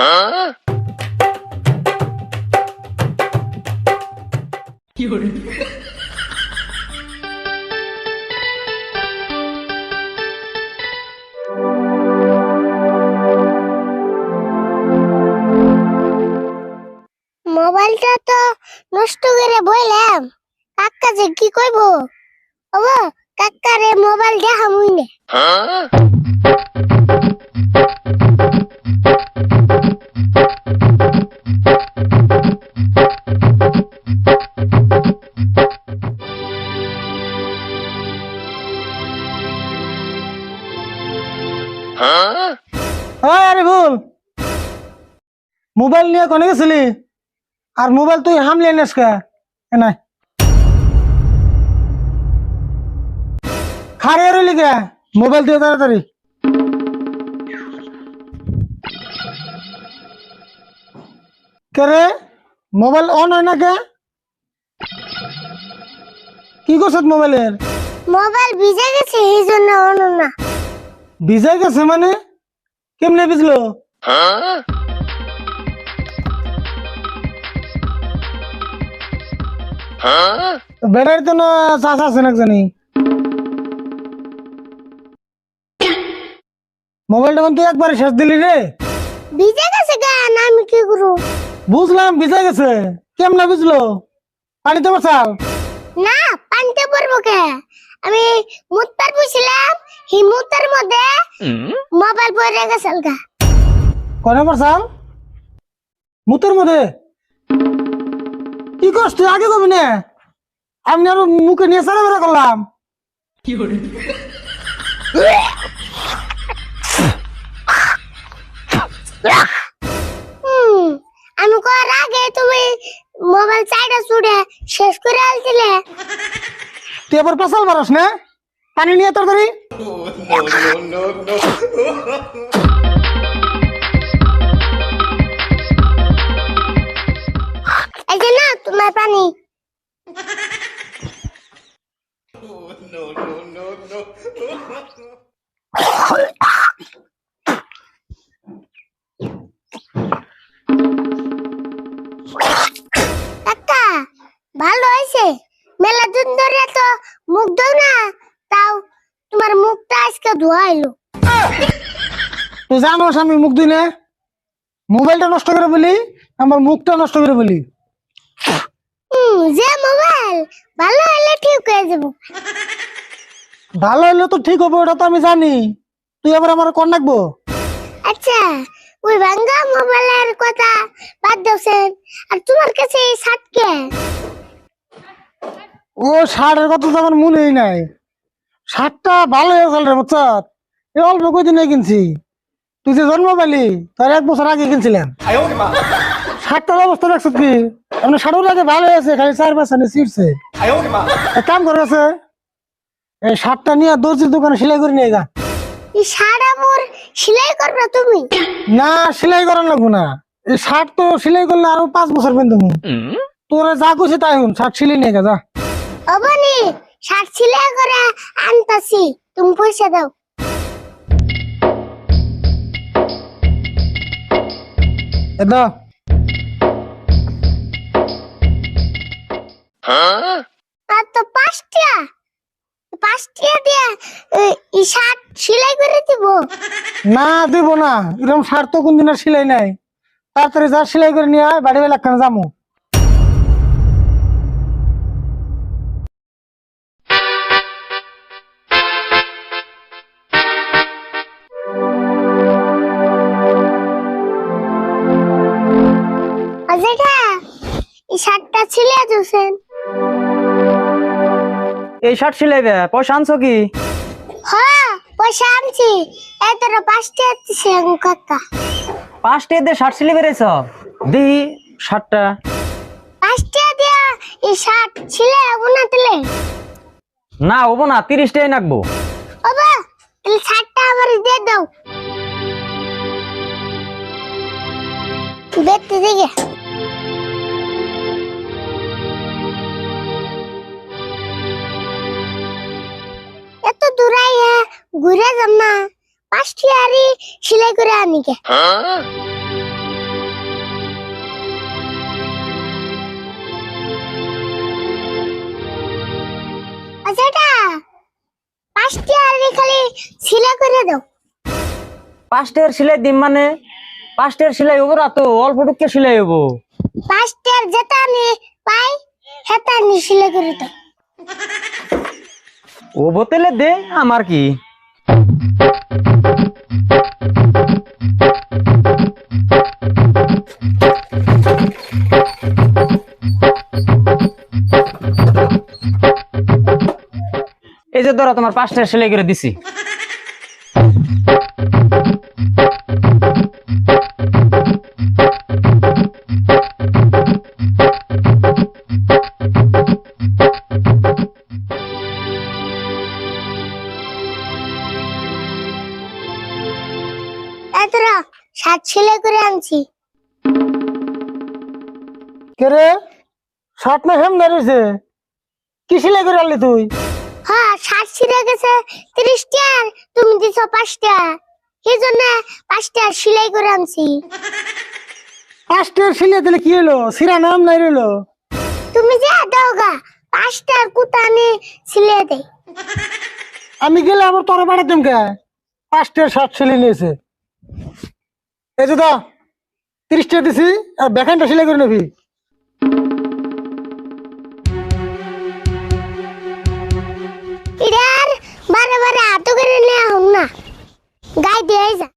মোবাইলটা তো নষ্ট করে বইলাম, কাকা যে কি কইব? ওগো কাকারে মোবাইল দেখামুই না। আরে ভুল মোবাইল নিয়ে কোনে গেছিলি? আর মোবাইল তুই হামলে এনেস কে? নাই খারে রইলি কে? মোবাইল দিয়ে তাড়াতাড়ি। কে রে, মোবাইল অন হয় না কে? কি করছ মোবাইলের? মোবাইল ভিজে গেছে এই জন্য অন না। ভিজে গেছে মানে? কেমনে ভিজলো? ব্যাটারি তো না চার্জ আছে না জানি। মোবাইলটা তুই একবারে শেষ দিলি রে। ভিজে গেছে গান, আমি কি করব? বুঝলাম ভিজে গেছে, কেমনে বুঝলো? পানিতে বসাল? না, পানিতে পড়বো কে? আমি মুত্তার বুঝছিলাম, এই মুত্তার মধ্যে মোবাইল পড়ে গেছে গা। কনে বসাল? মুতের মধ্যে? কি করছ তুই আগে কবি না? আমি আর মুখে নিয়ে সারা বেড়া করলাম। কি করে? আমি করার আগে তুমি মোবাইল চাইটা ছুড়ে শেষ করে আলছিলে। তুই আবার পেশাল মারস না? পানি নিয়ে তাড়াতাড়ি। এই যে না তোমার পানি। কাকা ভালো হয়েছে, মেলা দিন ধরে তো মুখ ধো না, তাও তোমার মুখটা আজকে ধোয়া এলো। তুই জানোস আমি মুখ দিই না? মোবাইলটা নষ্ট করে বলি, আমার মুখটা নষ্ট করে বলি। যে মোবাইল ভালো হলে ঠিক হয়ে যাবো। ভালো হলে তো ঠিক হবে, ওটা তো আমি জানি। তুই আবার আমার কোন রাখবো? আচ্ছা ওই ভাঙ্গা মোবাইলের কথা বাদ দাওছেন, আর তোমার কাছে এই শার্ট কে? ও শার্টের কথা তো আমার মনেই নাই। শার্টটা ভালো হয়ে গেল রে বুঝছ, এই অল্প কদিনে কিনছি। তুই যে জন্ম পেলি তার 1 বছর আগে কিনছিলাম। শার্টটার অবস্থা দেখছ কি? আপনার শার্টের আগে ভালো হয়েছে, খালি 4 বছর ছিঁড়ছে। এক কাম করে আছে, এই শার্টটা নিয়ে দর্জির দোকানে সেলাই করে নিয়ে গা। এই শার্ট আমার সেলাই করবে তুমি? না সেলাই করার লাগবো না, এই শার্ট তো সেলাই করলে আরো 5 বছর পেন তুমি। তোরা যা কইছে তাই হুন, শার্ট সেলাই নিয়ে গা যা। অবনি শার্ট সেলাই করে আনতাছি, তুমি পয়সা দাও। এদা আর তো 5 টাকা, 5 টাকা দিয়ে এই শার্ট সেলাই করে দিব? না দেব না, এরকম শার্ট তো কোনদিন আর সেলাই নাই। তাড়াতাড়ি যা সেলাই করে নিয়ে আয়, বাড়ি বেলা কেন যাবো। আচ্ছা এই শার্টটা ছিঁড়ে দিয়েছেন? এই শার্ট সিলাইবে, পয়সা আনছো কি? হ্যাঁ পয়সা আনছি, এই তোর 5 টাকা দিছে কাকা। 5 টাকা দিয়ে শার্ট সিলাই বেড়েছ? দি শার্টটা 5 টাকা দিয়া এই শার্ট ছিলে না দিলে? না হবো না, 30 টাকাই নাকবো। বাবা এই শার্টটা আমার দিয়ে দাও। দেখতে দেখে এত দূরাই ঘুরে যাম না, 5 টাকা সেলাই করে আনি কে। আচ্ছা এটা 5টা আর খালি সিলাই করে দাও। 5টার সেলাই দিম মানে 5টার সেলাই হবো না তো, অল্প টুককে সেলাই হবো। 5টার যেটা আমি পাই সেটা আমি সিলাই করে দাও। ও বোতলে দে, আমার কি। এই যে ধরো তোমার 5টার সেলাই করে দিছি। এতরা 7 সিলাই করে আনছি। কে রে শার্ট না হেম দাঁড়িয়েছে, কি সেলাই করে আনলি তুই? হ্যাঁ 7 সিলাই গেছে 30টা, তুমি দিছো 5টা, এই জন্য 5টা সিলাই করে আনছি। 5টার সেলাই দিলে কি হলো, সিরা নাম নাই রইলো। তুমি যে দাওগা 5টার কুতা আমি সিলাই দেই। আমি গেলে আবার তোরে বাড়াতাম কে? 5টার শার্ট সেলাই নিয়েছে। এই যে দা 30টা দিছি, আর ব্যাকহ্যান্ডটা সেলাই করে নিবি। ইদার বারে বারে হাত করে নিয়ে হম না, গাই দিয়ে যা।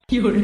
কি hore